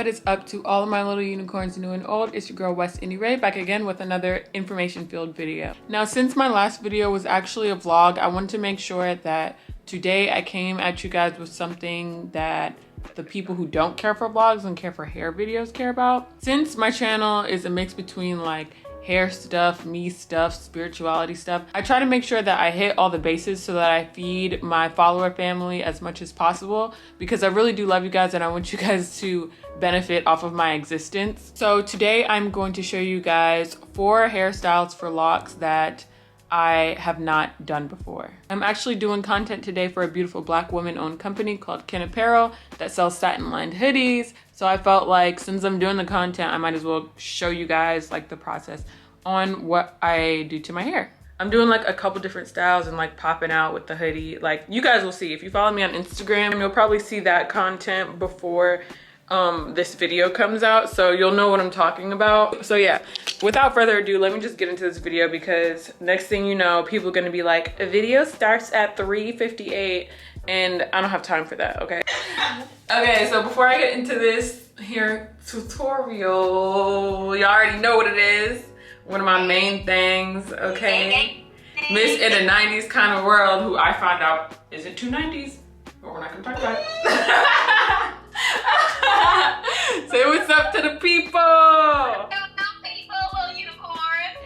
What is up to all of my little unicorns, new and old? It's your girl West Indie Ray, back again with another information filled video. Now, since my last video was actually a vlog, I wanted to make sure that today I came at you guys with something that the people who don't care for vlogs and care for hair videos care about. Since my channel is a mix between like hair stuff, me stuff, spirituality stuff, I try to make sure that I hit all the bases so that I feed my follower family as much as possible, because I really do love you guys and I want you guys to benefit off of my existence. So today I'm going to show you guys 4 hairstyles for locks that I have not done before. I'm actually doing content today for a beautiful black woman-owned company called Kin Apparel that sells satin-lined hoodies. So I felt like since I'm doing the content, I might as well show you guys like the process on what I do to my hair. I'm doing like a couple different styles and like popping out with the hoodie. Like you guys will see, if you follow me on Instagram, you'll probably see that content before this video comes out, so you'll know what I'm talking about. So yeah, without further ado, let me just get into this video, because next thing you know, people are gonna be like, a video starts at 3:58 and I don't have time for that, okay? Okay, so before I get into this hair tutorial, you already know what it is. One of my main things, okay? Miss in a 90s kind of world, who I found out isn't too 90s, but we're not gonna talk about it. Say what's up to the people.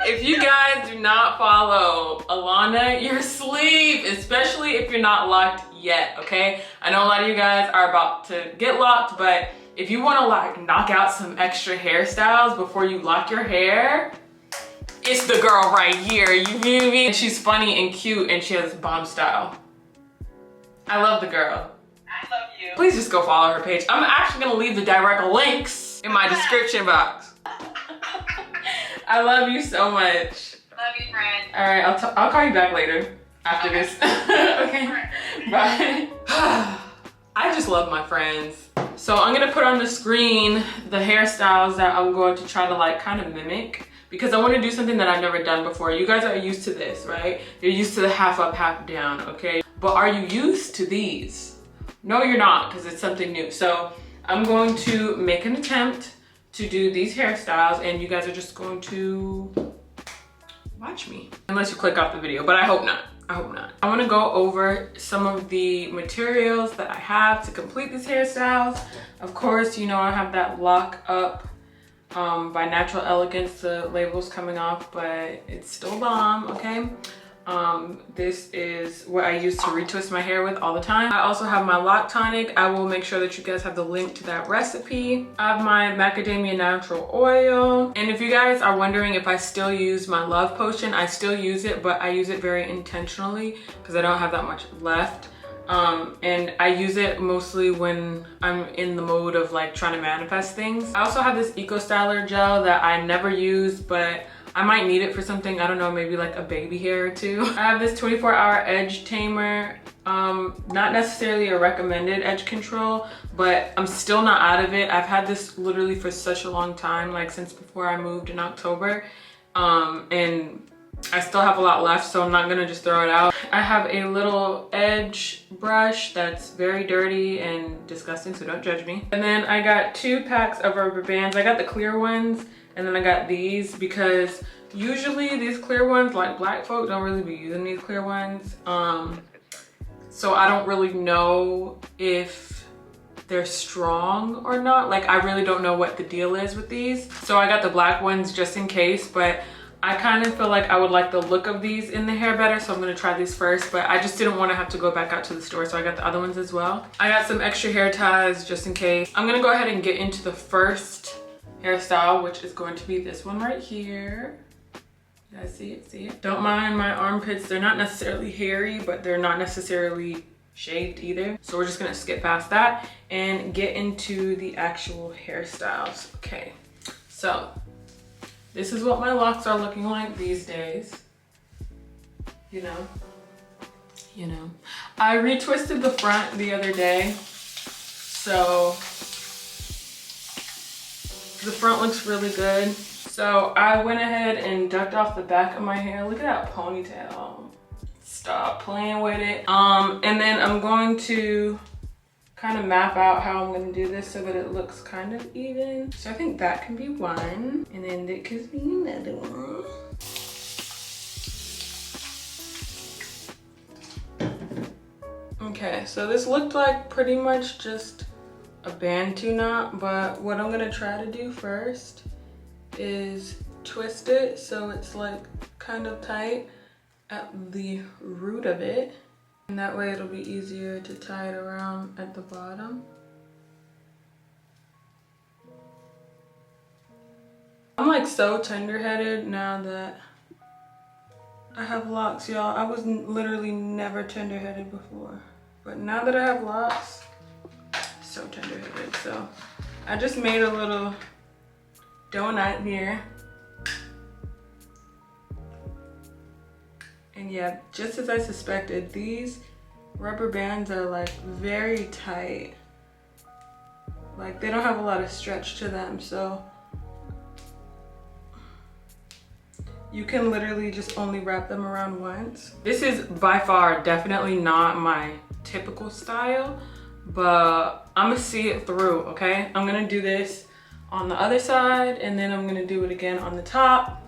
If you guys do not follow Alana, you're asleep, especially if you're not locked yet, okay? I know a lot of you guys are about to get locked, but if you want to like knock out some extra hairstyles before you lock your hair, it's the girl right here, you feel me? And she's funny and cute and she has bomb style. I love the girl. I love you. Please just go follow her page. I'm actually gonna leave the direct links in my description box. I love you so much. Love you, friend. All right, I'll call you back later after this. Okay, bye. I just love my friends. So I'm gonna put on the screen the hairstyles that I'm going to try to like kind of mimic, because I want to do something that I've never done before. You guys are used to this, right? You're used to the half up, half down, okay? But are you used to these? No, you're not, because it's something new. So I'm going to make an attempt to do these hairstyles and you guys are just going to watch me. Unless you click off the video, but I hope not. I hope not. I want to go over some of the materials that I have to complete these hairstyles. Of course, you know I have that Lock Up by Natural Elegance. The label's coming off, but it's still bomb, okay? This is what I use to retwist my hair with all the time. I also have my lock tonic. I will make sure that you guys have the link to that recipe. I have my macadamia natural oil. And if you guys are wondering if I still use my love potion, I still use it, but I use it very intentionally because I don't have that much left. And I use it mostly when I'm in the mode of like trying to manifest things. I also have this Eco Styler gel that I never use, but I might need it for something, I don't know, maybe like a baby hair or two. I have this 24-hour edge tamer. Not necessarily a recommended edge control, but I'm still not out of it. I've had this literally for such a long time, like since before I moved in October. And I still have a lot left, so I'm not gonna just throw it out. I have a little edge brush that's very dirty and disgusting, so don't judge me. And then I got 2 packs of rubber bands. I got the clear ones, and then I got these because usually these clear ones, like black folk don't really be using these clear ones. So I don't really know if they're strong or not. Like I really don't know what the deal is with these. So I got the black ones just in case, but I kind of feel like I would like the look of these in the hair better, so I'm gonna try these first, but I just didn't want to have to go back out to the store, so I got the other ones as well. I got some extra hair ties just in case. I'm gonna go ahead and get into the first hairstyle, which is going to be this one right here. You guys see it? See it? Don't mind my armpits. They're not necessarily hairy, but they're not necessarily shaved either. So we're just gonna skip past that and get into the actual hairstyles. Okay, so this is what my locks are looking like these days. You know. I retwisted the front the other day, so the front looks really good. So I went ahead and ducked off the back of my hair. Look at that ponytail. Stop playing with it. And then I'm going to kind of map out how I'm gonna do this so that it looks kind of even. So I think that can be one, and then that could be another one. Okay, so this looked like pretty much just a Bantu knot, but what I'm gonna try to do first is twist it so it's like kind of tight at the root of it. And that way it'll be easier to tie it around at the bottom. I'm like so tender-headed now that I have locks, y'all. I was literally never tender-headed before. But now that I have locks, so tender-headed. So I just made a little donut here. And yeah, just as I suspected, these rubber bands are like very tight. Like they don't have a lot of stretch to them, so you can literally just only wrap them around once. This is by far definitely not my typical style, but I'm gonna see it through, okay? I'm gonna do this on the other side, and then I'm gonna do it again on the top.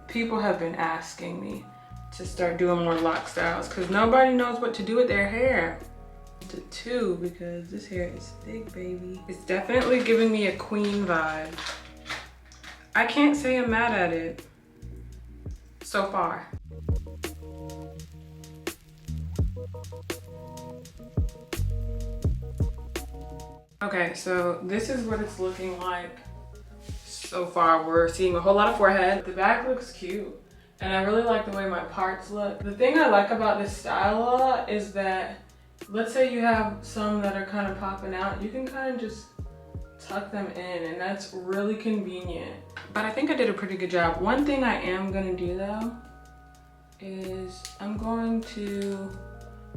People have been asking me to start doing more lock styles because nobody knows what to do with their hair. To two, because this hair is big, baby. It's definitely giving me a queen vibe. I can't say I'm mad at it so far. Okay, so this is what it's looking like so far. We're seeing a whole lot of forehead. The back looks cute. And I really like the way my parts look. The thing I like about this style a lot is that, let's say you have some that are kind of popping out, you can kind of just tuck them in, and that's really convenient. But I think I did a pretty good job. One thing I am gonna do though, is I'm going to,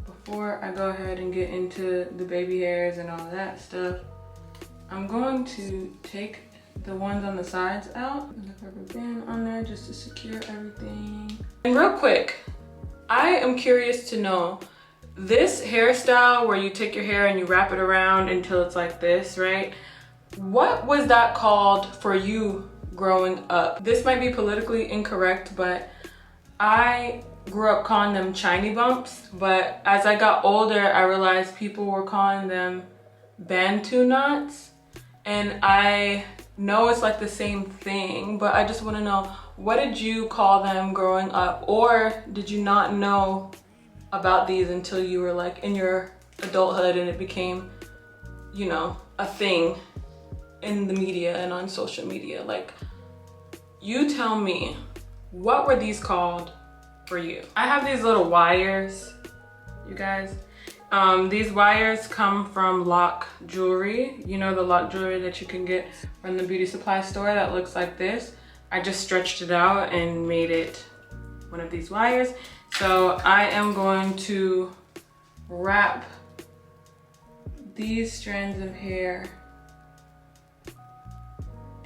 before I go ahead and get into the baby hairs and all that stuff, I'm going to take the ones on the sides out and the rubber band on there just to secure everything. And real quick, I am curious to know, this hairstyle where you take your hair and you wrap it around until it's like this, right? What was that called for you growing up? This might be politically incorrect, but I grew up calling them chiny bumps, but as I got older, I realized people were calling them Bantu knots, and I know it's like the same thing, but I just want to know, what did you call them growing up, or did you not know about these until you were like in your adulthood and it became, you know, a thing in the media and on social media? Like, you tell me, what were these called for you? I have these little wires, you guys. These wires come from Loc jewelry. You know, the Loc jewelry that you can get from the beauty supply store that looks like this. I just stretched it out and made it one of these wires. So I am going to wrap these strands of hair.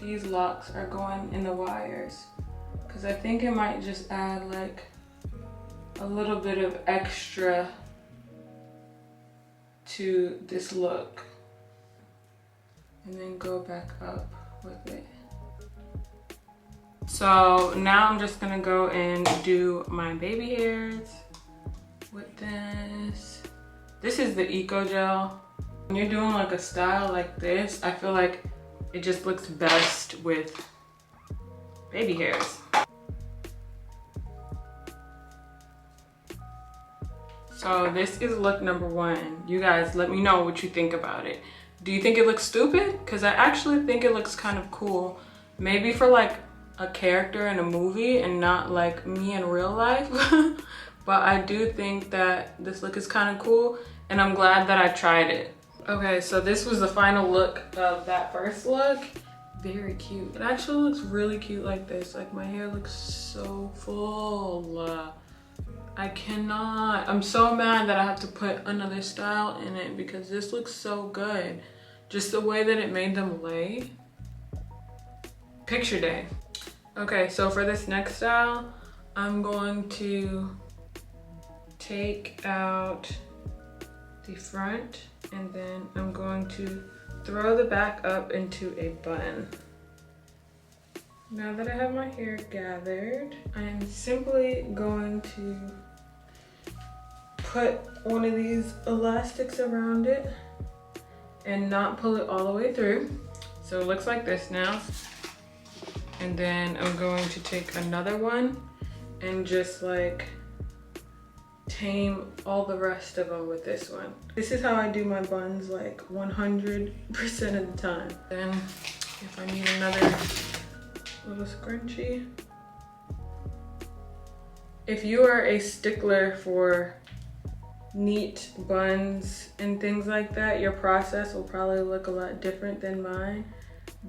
These locks are going in the wires because I think it might just add like a little bit of extra to this look, and then go back up with it. So now I'm just gonna go and do my baby hairs with this. This is the Eco Gel. When you're doing like a style like this, I feel like it just looks best with baby hairs. So this is look number one. You guys, let me know what you think about it. Do you think it looks stupid? Because I actually think it looks kind of cool. Maybe for like a character in a movie and not like me in real life. But I do think that this look is kind of cool, and I'm glad that I tried it. Okay, so this was the final look of that first look. Very cute. It actually looks really cute like this. Like, my hair looks so full. I cannot. I'm so mad that I have to put another style in it because this looks so good. Just the way that it made them lay. Picture day. Okay, so for this next style, I'm going to take out the front And then I'm going to throw the back up into a bun. Now that I have my hair gathered, I am simply going to put one of these elastics around it and not pull it all the way through. So it looks like this now. And then I'm going to take another one and just like tame all the rest of them with this one. This is how I do my buns like 100% of the time. Then if I need another little scrunchie. If you are a stickler for neat buns and things like that, your process will probably look a lot different than mine,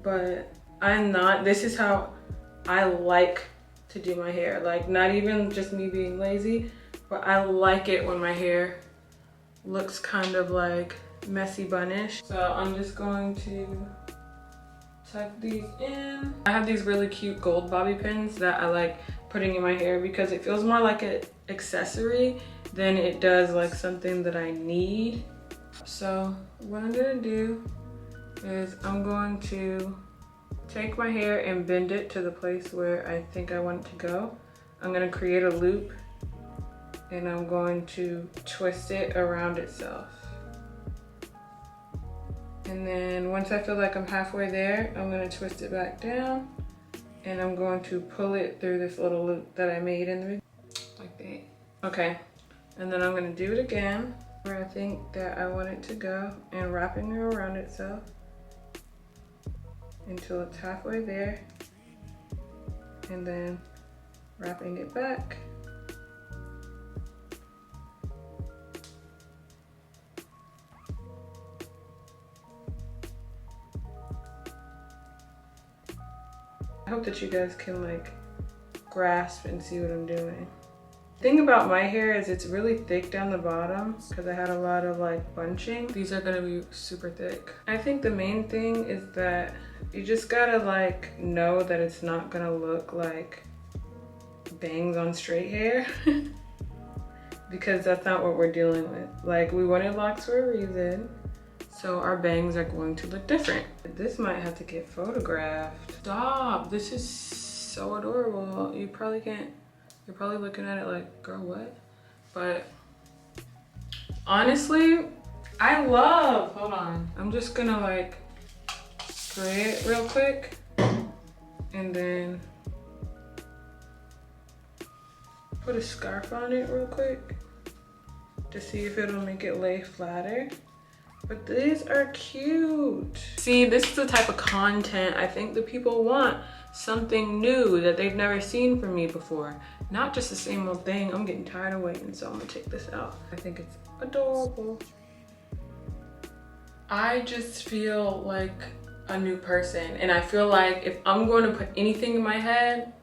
but I'm not. This is how I like to do my hair. Like, not even just me being lazy, but I like it when my hair looks kind of like messy bunish. So I'm just going to tuck these in. I have these really cute gold bobby pins that I like putting in my hair because it feels more like an accessory than it does like something that I need. So what I'm gonna do is I'm going to take my hair and bend it to the place where I think I want it to go. I'm gonna create a loop and I'm going to twist it around itself. And then once I feel like I'm halfway there, I'm gonna twist it back down and I'm going to pull it through this little loop that I made in the beginning, like that. Okay, and then I'm gonna do it again where I think that I want it to go and wrapping it around itself until it's halfway there and then wrapping it back. I hope that you guys can like grasp and see what I'm doing. The thing about my hair is it's really thick down the bottom because I had a lot of like bunching. These are gonna be super thick. I think the main thing is that you just gotta like know that it's not gonna look like bangs on straight hair because that's not what we're dealing with. Like, we wanted locks for a reason. So our bangs are going to look different. This might have to get photographed. Stop, this is so adorable. You probably can't, you're probably looking at it like, girl, what? But honestly, I love, hold on. I'm just gonna like spray it real quick and then put a scarf on it real quick to see if it'll make it lay flatter. But these are cute. See, this is the type of content I think that people want. Something new that they've never seen from me before. Not just the same old thing. I'm getting tired of waiting, so I'm gonna take this out. I think it's adorable. I just feel like a new person. And I feel like if I'm going to put anything in my head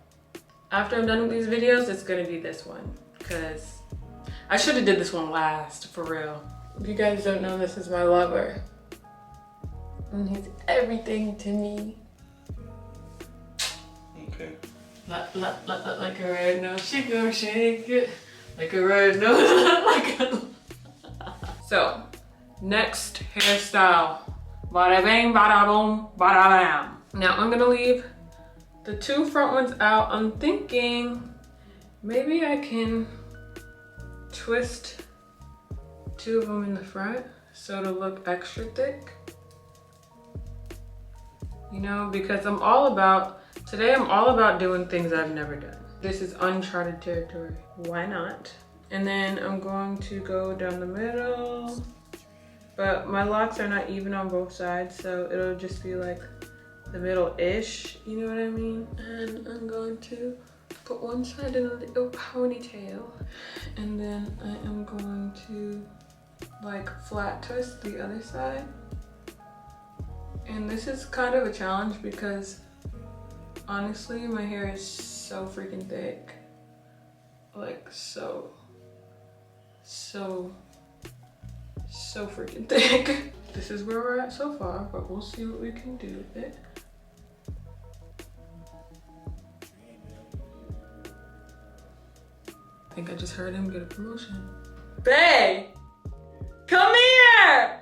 after I'm done with these videos, it's gonna be this one. Because I should have did this one last, for real. If you guys don't know, this is my lover. And he's everything to me. Okay. Like a red nose, she gon' shake it. Like a red nose, like a... So, next hairstyle. Bada bang, bada boom, bada bam. Now I'm gonna leave the two front ones out. I'm thinking maybe I can twist two of them in the front so it'll look extra thick. You know, because I'm all about doing things I've never done. This is uncharted territory. Why not? And then I'm going to go down the middle, but my locks are not even on both sides, so it'll just be like the middle-ish, you know what I mean? And I'm going to put one side in a little ponytail, and then I am going to like flat twist the other side. And this is kind of a challenge because honestly my hair is so freaking thick, like so freaking thick. This is where we're at so far, but we'll see what we can do with it. I think I just heard him get a promotion. Bae, come here!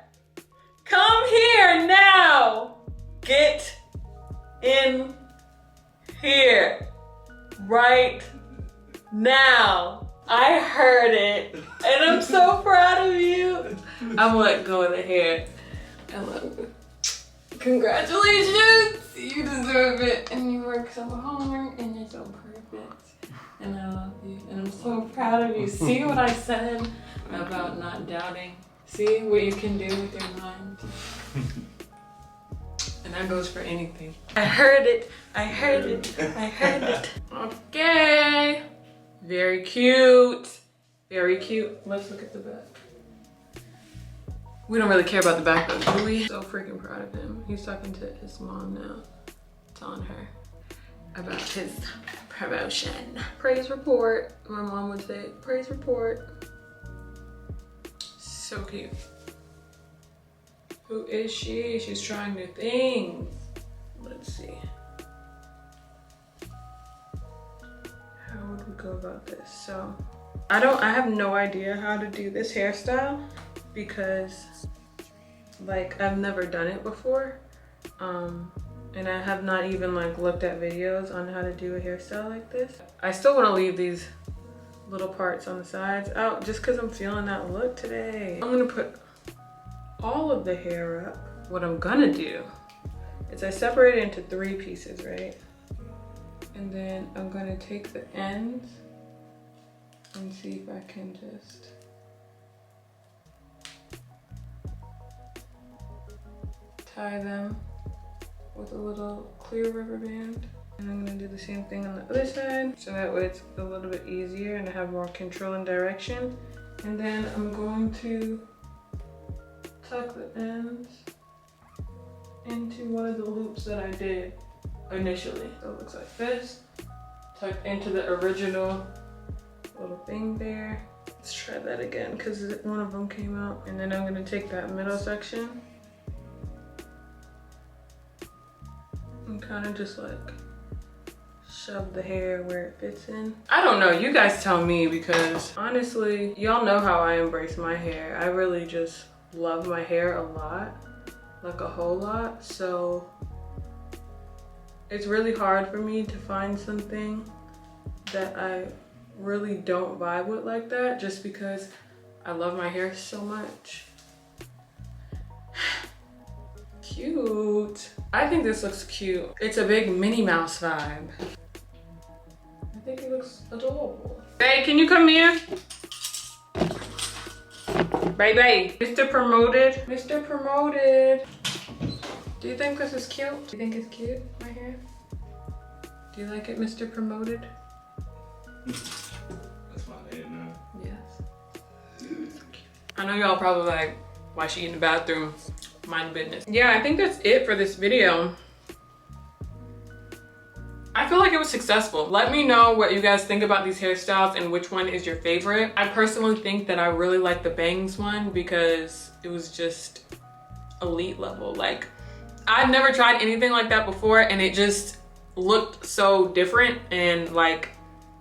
Come here now. Get in here right now. I heard it and I'm so proud of you. I'm gonna let go of the hair. I love you. Congratulations. You deserve it. And you work so hard and you're so perfect. And I love you. And I'm so proud of you. See what I said about not doubting? See what you can do with your mind? And that goes for anything. I heard it. I heard it. I heard it. Okay. Very cute. Very cute. Let's look at the back. We don't really care about the back though, do we? So freaking proud of him. He's talking to his mom now, telling her about his promotion. Praise report. My mom would say, praise report. So cute. Who is she? She's trying new things. Let's see. How would we go about this? So I have no idea how to do this hairstyle because like I've never done it before. And I have not even like looked at videos on how to do a hairstyle like this. I still want to leave these little parts on the sides out just because I'm feeling that look today. I'm gonna put all of the hair up. What I'm gonna do is I separate it into 3 pieces, right? And then I'm gonna take the ends and see if I can just tie them with a little clear rubber band. And I'm gonna do the same thing on the other side so that way it's a little bit easier and I have more control and direction. And then I'm going to tuck the ends into one of the loops that I did initially. So it looks like this, tucked into the original little thing there. Let's try that again because one of them came out. And then I'm gonna take that middle section and kind of just like shove the hair where it fits in. I don't know, you guys tell me because honestly, y'all know how I embrace my hair. I really just love my hair a lot, like a whole lot. So it's really hard for me to find something that I really don't vibe with like that just because I love my hair so much. Cute. I think this looks cute. It's a big Minnie Mouse vibe. I think it looks adorable. Hey, can you come here? Baby. Mr. Promoted. Mr. Promoted. Do you think this is cute? Do you think it's cute, my hair? Do you like it, Mr. Promoted? That's my name now. Yes. I know y'all probably like, why she in the bathroom? Mind business. Yeah, I think that's it for this video. I feel like it was successful. Let me know what you guys think about these hairstyles and which one is your favorite. I personally think that I really like the bangs one because it was just elite level. Like, I've never tried anything like that before and it just looked so different and like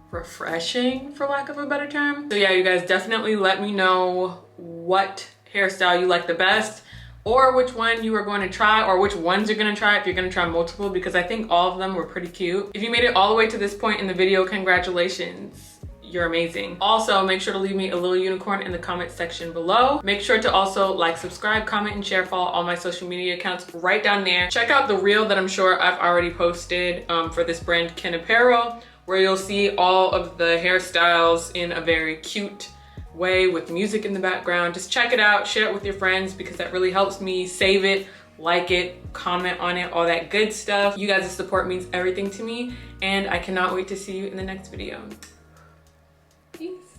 refreshing, for lack of a better term. So yeah, you guys definitely let me know what hairstyle you like the best, or which one you are going to try, or which ones you're going to try if you're going to try multiple, because I think all of them were pretty cute. If you made it all the way to this point in the video, congratulations. You're amazing. Also, make sure to leave me a little unicorn in the comment section below. Make sure to also like, subscribe, comment, and share, follow all my social media accounts right down there. Check out the reel that I'm sure I've already posted for this brand, Ken Apparel, where you'll see all of the hairstyles in a very cute way with music in the background. Just check it out, share it with your friends because that really helps me. Save it, like it, comment on it, all that good stuff. You guys' support means everything to me, and I cannot wait to see you in the next video. Peace.